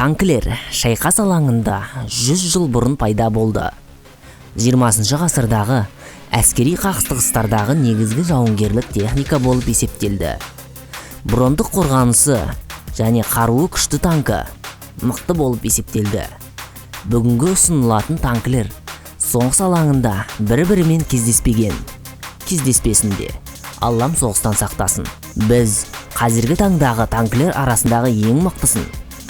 Танкілер шайқас алаңында 100 жыл бұрын пайда болды. 20 ғасырдағы әскери қақтығыстардағы негізгі жауынгерлік техника болып есептелді. Брондық қорғанысы және қаруы күшті танкі мықты болып есептелді. Бүгінгі ұсынылатын танкілер соғыс алаңында бір-бірімен кездеспесінде. Аллам соғыстан сақтасын. Біз қазіргі таңдағы танкілер арасындағы ең мықтысын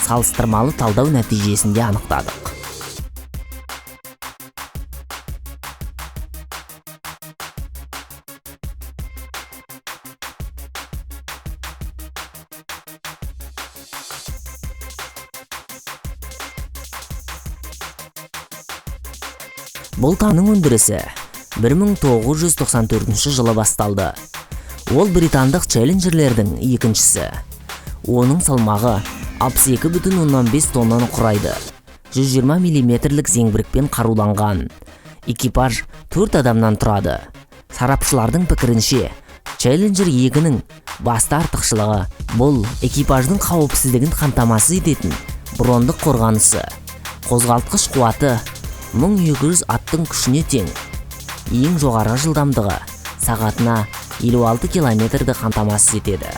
салыстырмалы талдау нәтижесінде анықтадық. Бұл танкінің өндірісі 1994 жылы басталды. Ол британдық челленджерлердің екіншісі. Оның салмағы 62,5 тоннаны құрайды. 120 мм зеңбірекпен қаруланған. Экипаж 4 адамнан тұрады. Сарапшылардың пікірінше, Challenger 2-нің басты артықшылығы бұл экипаждың қауіпсіздігін қамтамасыз ететін брондық қорғанысы. Қозғалтқыш қуаты 1200 аттың күшіне тең. Ең жоғары жылдамдығы сағатына 56 км-ді қамтамасыз етеді.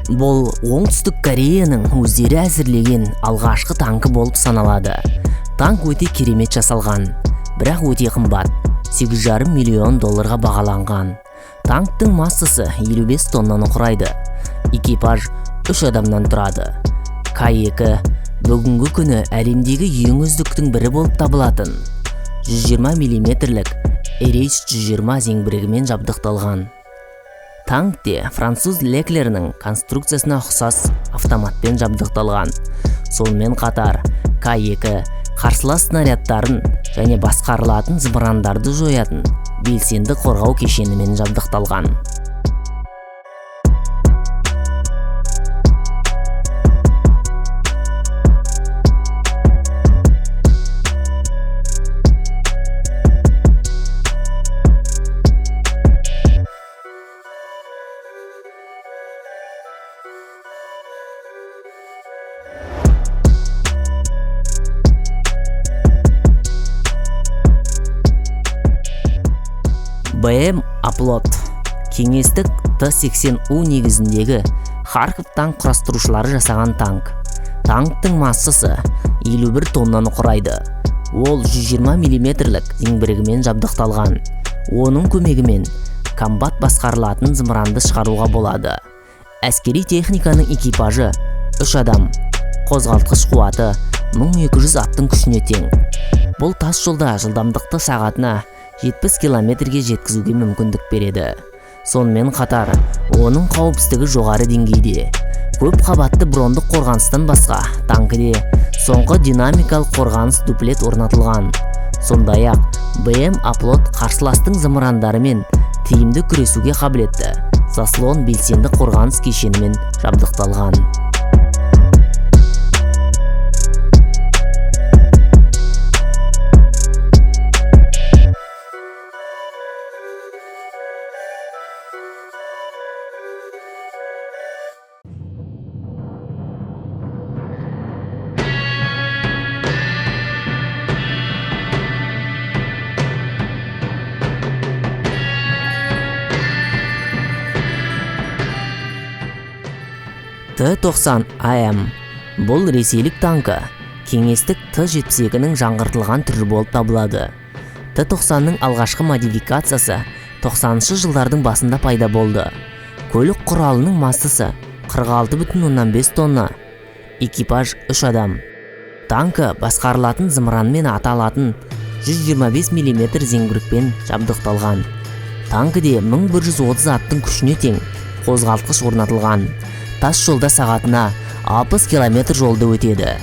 Бұл оңтүстік Кореяның өздері әзірлеген алғашқы танкі болып саналады. Танк өте керемет жасалған, бірақ өте қымбат, $8,5 миллион бағаланған. Танктың массасы 55 тоннаны құрайды. Экипаж 3 адамнан тұрады. К2 бүгінгі күні әлемдегі ең үздіктің бірі болып табылатын 120 мм RH-120 зеңбірегімен жабдықталған. Танкте француз леклерінің конструкциясына ұқсас автоматпен жабдықталған. Сонымен қатар К2 қарсылас снарядтарын және басқарылатын зымырандарды жоятын белсенді қорғау кешенімен жабдықталған. БМ Аплот кеңестік Т-80У негізіндегі Харков танк құрастырушылары жасаған танк. Танктың массасы 51 тоннаны құрайды. Ол 120 мм зеңбірегімен жабдықталған. Оның көмегімен комбат басқарылатын зымыранды шығаруға болады. Әскери техниканың экипажы 3 адам. Қозғалтқыш қуаты 1200 аттың күшіне тең. Бұл тас жолда жылдамдықты сағатына 70 км-ге жеткізуге мүмкіндік береді. Сонымен қатар, оның қауіпсіздігі жоғары деңгейде. Көп қабатты брондық қорғаныстан басқа, танкіде соңғы динамикалық қорғаныс дуплет орнатылған. Сондай-ақ, БМ Аплот қарсыластың зымырандарымен тиімді күресуге қабілетті. Заслон белсенді қорғаныс кешенімен жабдықталған. Т-90АМ бұл ресейлік танкі, кеңестік Т-72-нің жаңғыртылған түрі болып табылады. Т-90-ның алғашқы модификациясы 90-шы жылдардың басында пайда болды. Көлік құралының массасы 46,5 тонна. Экипаж 3 адам. Танкі басқарылатын зымыранмен аталатын 125 мм зеңбірекпен жабдықталған. Танкіде 1130 аттың күшіне тең қозғалтқыш орнатылған. Тас жолда сағатына 60 км жолды өтеді.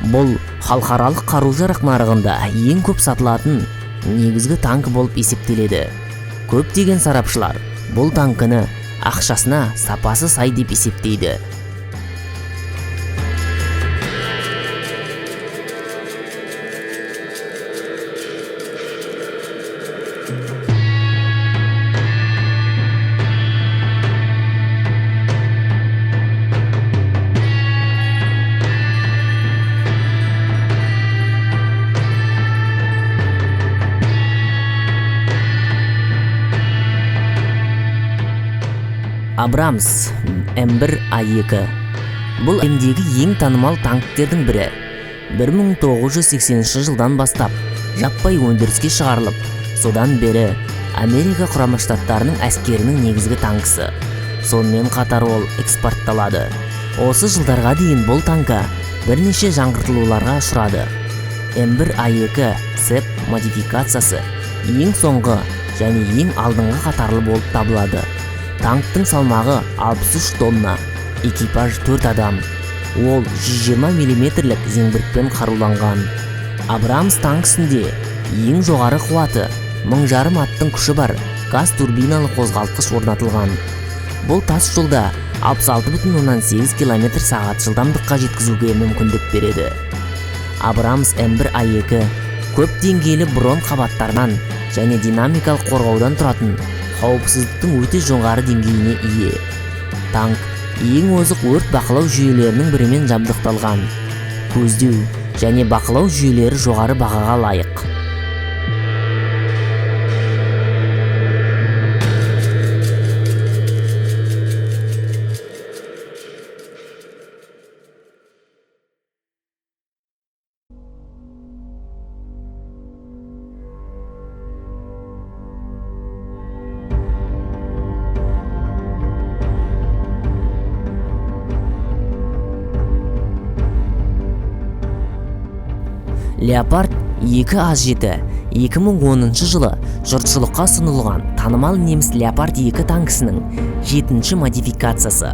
Бұл халықаралық қару-жарақ нарығында ең көп сатылатын негізгі танк болып есептеледі. Көптеген сарапшылар бұл танкіні ақшасына сапасы сай деп есептейді. Абрамс М1А2 бұл әлемдегі ең танымал танктердің бірі. 1980 жылдан бастап жаппай өндіріске шығарылып, содан бері Америка құрама штаттарының әскерінің негізгі танкісі. Сонымен қатар ол экспортталады. Осы жылдарға дейін бұл танка бірнеше жаңғыртылуларға ұшырады. М1А2 СЭП модификациясы ең соңғы және ең алдыңғы қатарлы болып табылады. Танктың салмағы 63 тонна, экипаж 4 адам. Ол 120 мм зеңбірекпен қаруланған. Абрамс танкісінде ең жоғары қуаты 1500 аттың күші бар газ турбиналы қозғалтқыш орнатылған. Бұл тас жолда 66,8 км/сағат жылдамдыққа жеткізуге мүмкіндік береді. Абрамс М1А2 көп деңгейлі бронь қабаттарынан және динамикалық қорғаудан тұратын қауіпсіздіктің өте жоғары деңгейіне ие. Танк ең озық өрт бақылау жүйелерінің бірімен жабдықталған. Көздеу және бақылау жүйелері жоғары бағаға лайық. Леопард 2А7 2010 жылы жұртшылыққа ұсынылған танымал неміс Леопард 2 танкісінің 7-ші модификациясы.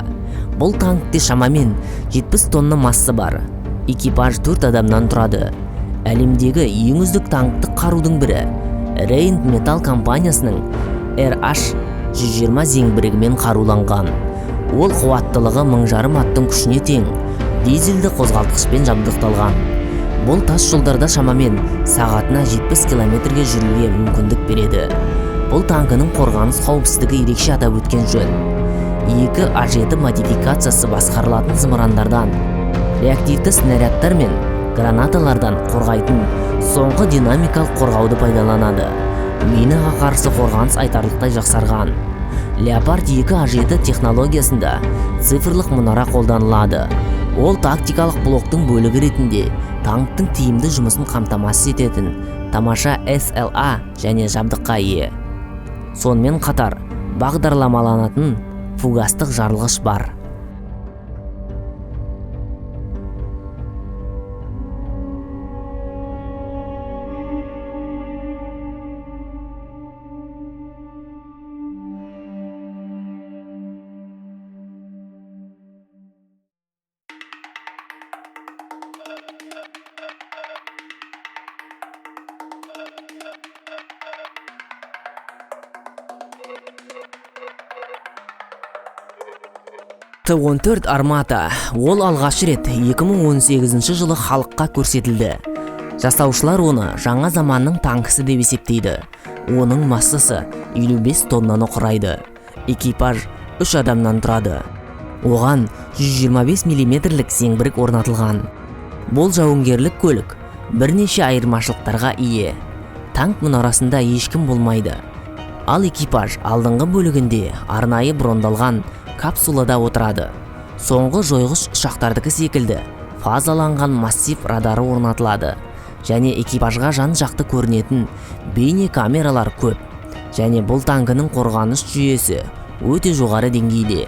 Бұл танкте шамамен 70 тонна масса бар. Экипаж 4 адамнан тұрады. Әлемдегі ең үздік танктық қарудың бірі Рейнд Металл компаниясының RH-120 зеңбірегімен қаруланған. Ол қуаттылығы 1500 аттың күшіне тең, дизельді қозғалтқышпен жабдықталған. Бұл тас жолдарда шамамен сағатына 70 км-ге жүруге мүмкіндік береді. Бұл танкінің қорғаныс қауіпсіздігі ерекше атап өткен жөн. 2А7 модификациясы басқарылатын зымырандардан, реактивті снарядтар мен гранаталардан қорғайтын соңғы динамикалық қорғауды пайдаланады. Минаға қарсы қорғаныс айтарлықтай жақсарған. Леопард 2А7 технологиясында цифрлық мұнара қолданылады. Ол тактикалық блоктың бөлігі ретінде танктың тиімді жұмысын қамтамасыз ететін тамаша SLA және жабдыққа ие. Сонымен қатар бағдарламаланатын фугастық жарылғыш бар. Т-14 армата ол алғаш рет 2018 жылы халыққа көрсетілді. Жасаушылар оны жаңа заманның танкісі деп есептейді. Оның массасы 55 тоннаны құрайды. Экипаж 3 адамнан тұрады. Оған 125 мм зеңбірек орнатылған. Бұл жауынгерлік көлік бірнеше айырмашылықтарға ие. Танк мұнарасында ешкім болмайды. Ал экипаж алдыңғы бөлігінде арнайы брондалған капсулада отырады. Соңғы жойғыш ұшақтардікі секілді фазаланған массив радары орнатылады және экипажға жан-жақты көрінетін бейне камералар көп. Және бұл танкінің қорғаныс жүйесі өте жоғары деңгейде.